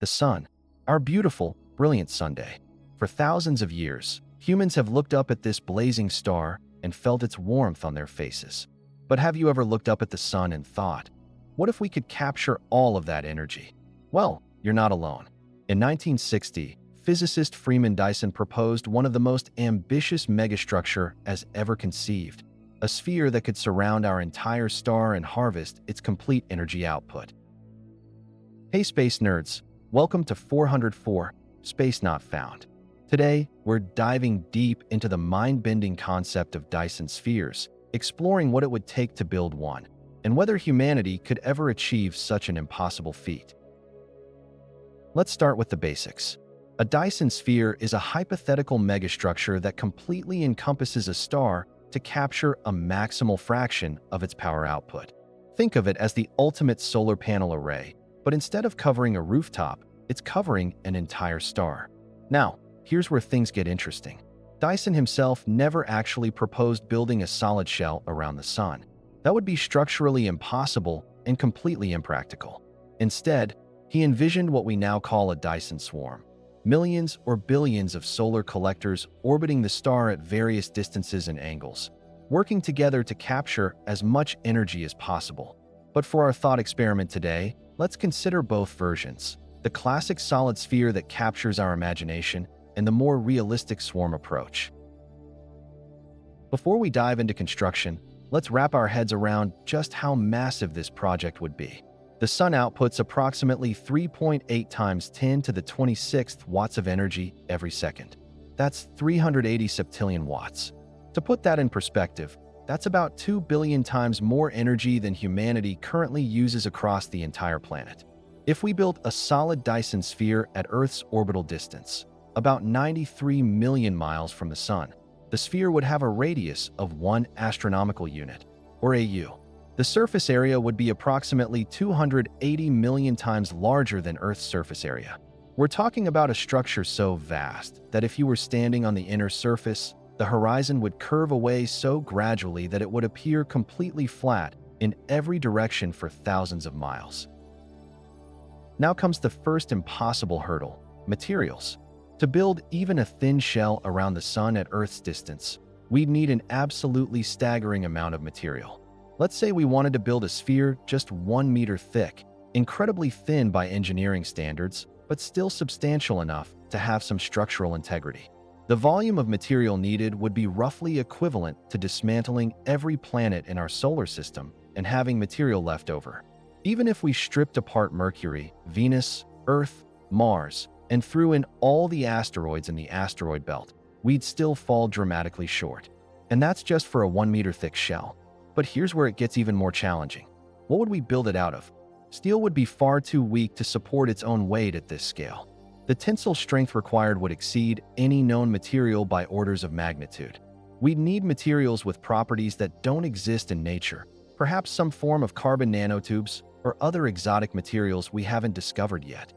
The sun, our beautiful, brilliant Sunday. For thousands of years, humans have looked up at this blazing star and felt its warmth on their faces. But have you ever looked up at the sun and thought, what if we could capture all of that energy? Well, you're not alone. In 1960, physicist Freeman Dyson proposed one of the most ambitious megastructure as ever conceived, a sphere that could surround our entire star and harvest its complete energy output. Hey space nerds, welcome to 404, Space Not Found. Today, we're diving deep into the mind-bending concept of Dyson spheres, exploring what it would take to build one, and whether humanity could ever achieve such an impossible feat. Let's start with the basics. A Dyson sphere is a hypothetical megastructure that completely encompasses a star to capture a maximal fraction of its power output. Think of it as the ultimate solar panel array, but instead of covering a rooftop, it's covering an entire star. Now, here's where things get interesting. Dyson himself never actually proposed building a solid shell around the sun. That would be structurally impossible and completely impractical. Instead, he envisioned what we now call a Dyson swarm. Millions or billions of solar collectors orbiting the star at various distances and angles, working together to capture as much energy as possible. But for our thought experiment today, let's consider both versions: the classic solid sphere that captures our imagination and the more realistic swarm approach. Before we dive into construction, let's wrap our heads around just how massive this project would be. The sun outputs approximately 3.8 times 10 to the 26th watts of energy every second. That's 380 septillion watts. To put that in perspective, that's about 2 billion times more energy than humanity currently uses across the entire planet. If we built a solid Dyson sphere at Earth's orbital distance, about 93 million miles from the sun, the sphere would have a radius of 1 astronomical unit, or AU. The surface area would be approximately 280 million times larger than Earth's surface area. We're talking about a structure so vast that if you were standing on the inner surface, the horizon would curve away so gradually that it would appear completely flat in every direction for thousands of miles. Now comes the first impossible hurdle: materials. To build even a thin shell around the sun at Earth's distance, we'd need an absolutely staggering amount of material. Let's say we wanted to build a sphere just 1 meter thick, incredibly thin by engineering standards, but still substantial enough to have some structural integrity. The volume of material needed would be roughly equivalent to dismantling every planet in our solar system and having material left over. Even if we stripped apart Mercury, Venus, Earth, Mars, and threw in all the asteroids in the asteroid belt, we'd still fall dramatically short. And that's just for a 1 meter thick shell. But here's where it gets even more challenging. What would we build it out of? Steel would be far too weak to support its own weight at this scale. The tensile strength required would exceed any known material by orders of magnitude. We'd need materials with properties that don't exist in nature, perhaps some form of carbon nanotubes or other exotic materials we haven't discovered yet.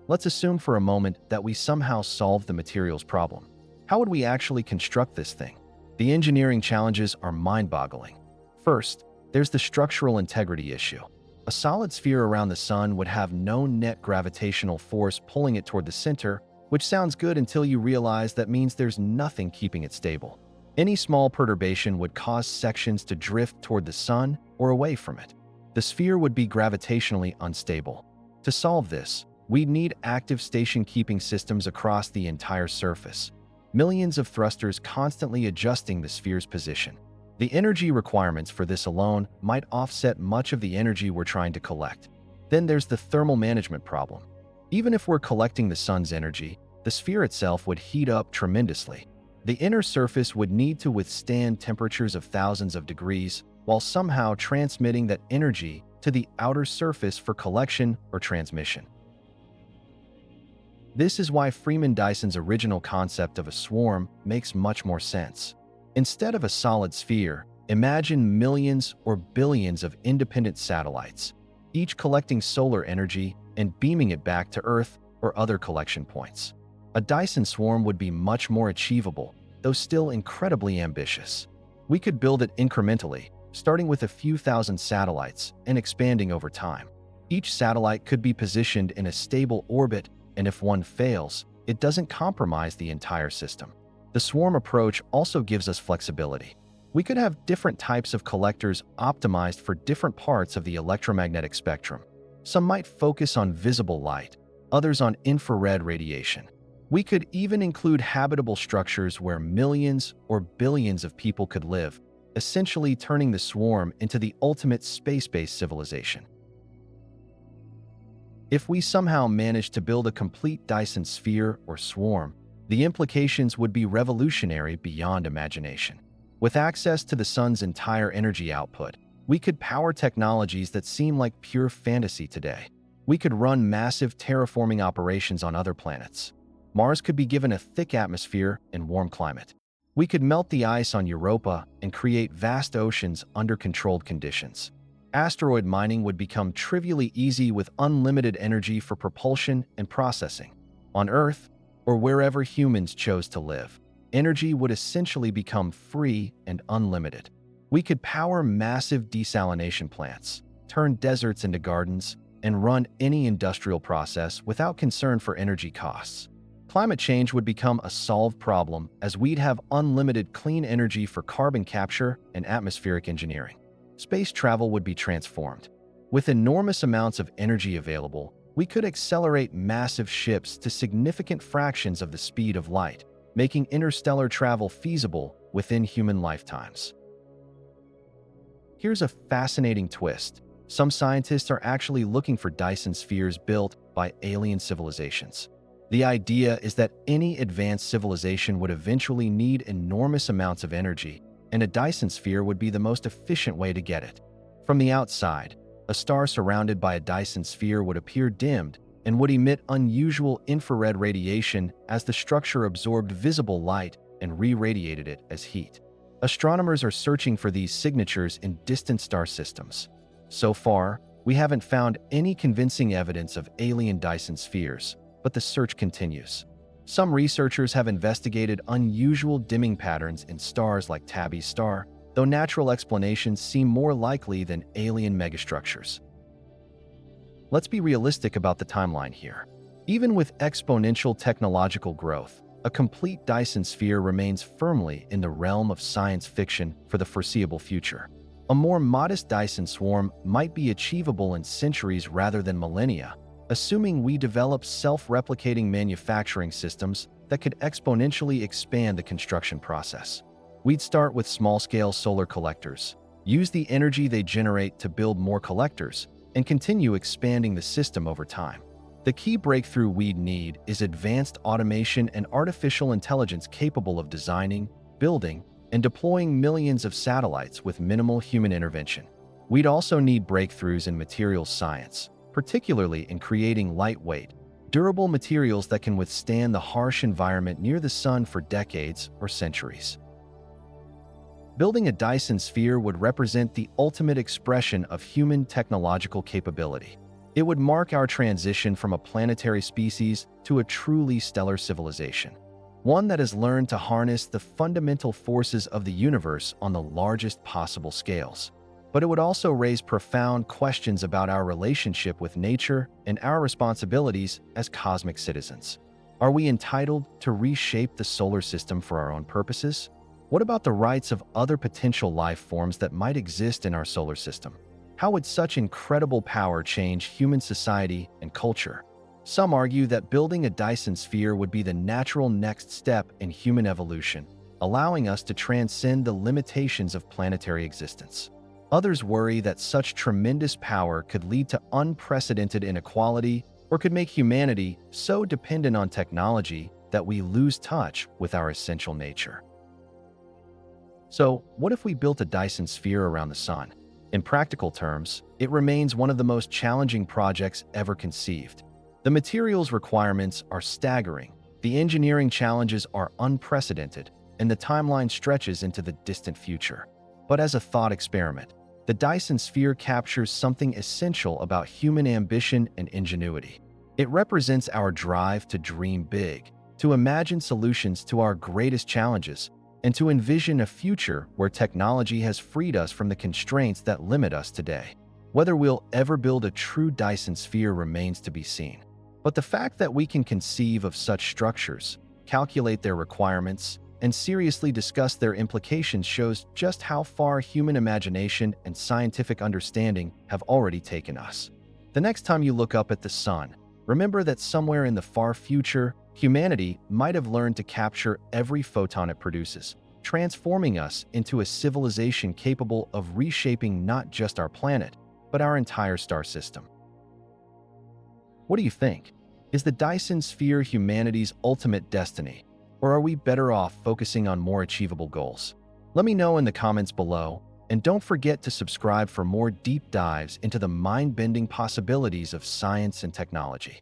Let's assume for a moment that we somehow solved the materials problem. How would we actually construct this thing? The engineering challenges are mind-boggling. First, there's the structural integrity issue. A solid sphere around the sun would have no net gravitational force pulling it toward the center, which sounds good until you realize that means there's nothing keeping it stable. Any small perturbation would cause sections to drift toward the sun or away from it. The sphere would be gravitationally unstable. To solve this, we'd need active station-keeping systems across the entire surface. Millions of thrusters constantly adjusting the sphere's position. The energy requirements for this alone might offset much of the energy we're trying to collect. Then there's the thermal management problem. Even if we're collecting the sun's energy, the sphere itself would heat up tremendously. The inner surface would need to withstand temperatures of thousands of degrees while somehow transmitting that energy to the outer surface for collection or transmission. This is why Freeman Dyson's original concept of a swarm makes much more sense. Instead of a solid sphere, imagine millions or billions of independent satellites, each collecting solar energy and beaming it back to Earth or other collection points. A Dyson swarm would be much more achievable, though still incredibly ambitious. We could build it incrementally, starting with a few thousand satellites and expanding over time. Each satellite could be positioned in a stable orbit, and if one fails, it doesn't compromise the entire system. The swarm approach also gives us flexibility. We could have different types of collectors optimized for different parts of the electromagnetic spectrum. Some might focus on visible light, others on infrared radiation. We could even include habitable structures where millions or billions of people could live, essentially turning the swarm into the ultimate space-based civilization. If we somehow managed to build a complete Dyson sphere or swarm, the implications would be revolutionary beyond imagination. With access to the sun's entire energy output, we could power technologies that seem like pure fantasy today. We could run massive terraforming operations on other planets. Mars could be given a thick atmosphere and warm climate. We could melt the ice on Europa and create vast oceans under controlled conditions. Asteroid mining would become trivially easy with unlimited energy for propulsion and processing. On Earth, or wherever humans chose to live, energy would essentially become free and unlimited. We could power massive desalination plants, turn deserts into gardens, and run any industrial process without concern for energy costs. Climate change would become a solved problem as we'd have unlimited clean energy for carbon capture and atmospheric engineering. Space travel would be transformed. With enormous amounts of energy available, we could accelerate massive ships to significant fractions of the speed of light, making interstellar travel feasible within human lifetimes. Here's a fascinating twist. Some scientists are actually looking for Dyson spheres built by alien civilizations. The idea is that any advanced civilization would eventually need enormous amounts of energy, and a Dyson sphere would be the most efficient way to get it. From the outside, a star surrounded by a Dyson sphere would appear dimmed and would emit unusual infrared radiation as the structure absorbed visible light and re-radiated it as heat. Astronomers are searching for these signatures in distant star systems. So far, we haven't found any convincing evidence of alien Dyson spheres, but the search continues. Some researchers have investigated unusual dimming patterns in stars like Tabby's star, though natural explanations seem more likely than alien megastructures. Let's be realistic about the timeline here. Even with exponential technological growth, a complete Dyson sphere remains firmly in the realm of science fiction for the foreseeable future. A more modest Dyson swarm might be achievable in centuries rather than millennia, assuming we develop self-replicating manufacturing systems that could exponentially expand the construction process. We'd start with small-scale solar collectors, use the energy they generate to build more collectors, and continue expanding the system over time. The key breakthrough we'd need is advanced automation and artificial intelligence capable of designing, building, and deploying millions of satellites with minimal human intervention. We'd also need breakthroughs in materials science, particularly in creating lightweight, durable materials that can withstand the harsh environment near the sun for decades or centuries. Building a Dyson sphere would represent the ultimate expression of human technological capability. It would mark our transition from a planetary species to a truly stellar civilization, one that has learned to harness the fundamental forces of the universe on the largest possible scales. But it would also raise profound questions about our relationship with nature and our responsibilities as cosmic citizens. Are we entitled to reshape the solar system for our own purposes? What about the rights of other potential life forms that might exist in our solar system? How would such incredible power change human society and culture? Some argue that building a Dyson sphere would be the natural next step in human evolution, allowing us to transcend the limitations of planetary existence. Others worry that such tremendous power could lead to unprecedented inequality or could make humanity so dependent on technology that we lose touch with our essential nature. So, what if we built a Dyson sphere around the sun? In practical terms, it remains one of the most challenging projects ever conceived. The materials requirements are staggering, the engineering challenges are unprecedented, and the timeline stretches into the distant future. But as a thought experiment, the Dyson sphere captures something essential about human ambition and ingenuity. It represents our drive to dream big, to imagine solutions to our greatest challenges, and to envision a future where technology has freed us from the constraints that limit us today. Whether we'll ever build a true Dyson sphere remains to be seen. But the fact that we can conceive of such structures, calculate their requirements, and seriously discuss their implications shows just how far human imagination and scientific understanding have already taken us. The next time you look up at the sun, remember that somewhere in the far future, humanity might have learned to capture every photon it produces, transforming us into a civilization capable of reshaping not just our planet, but our entire star system. What do you think? Is the Dyson Sphere humanity's ultimate destiny, or are we better off focusing on more achievable goals? Let me know in the comments below, and don't forget to subscribe for more deep dives into the mind-bending possibilities of science and technology.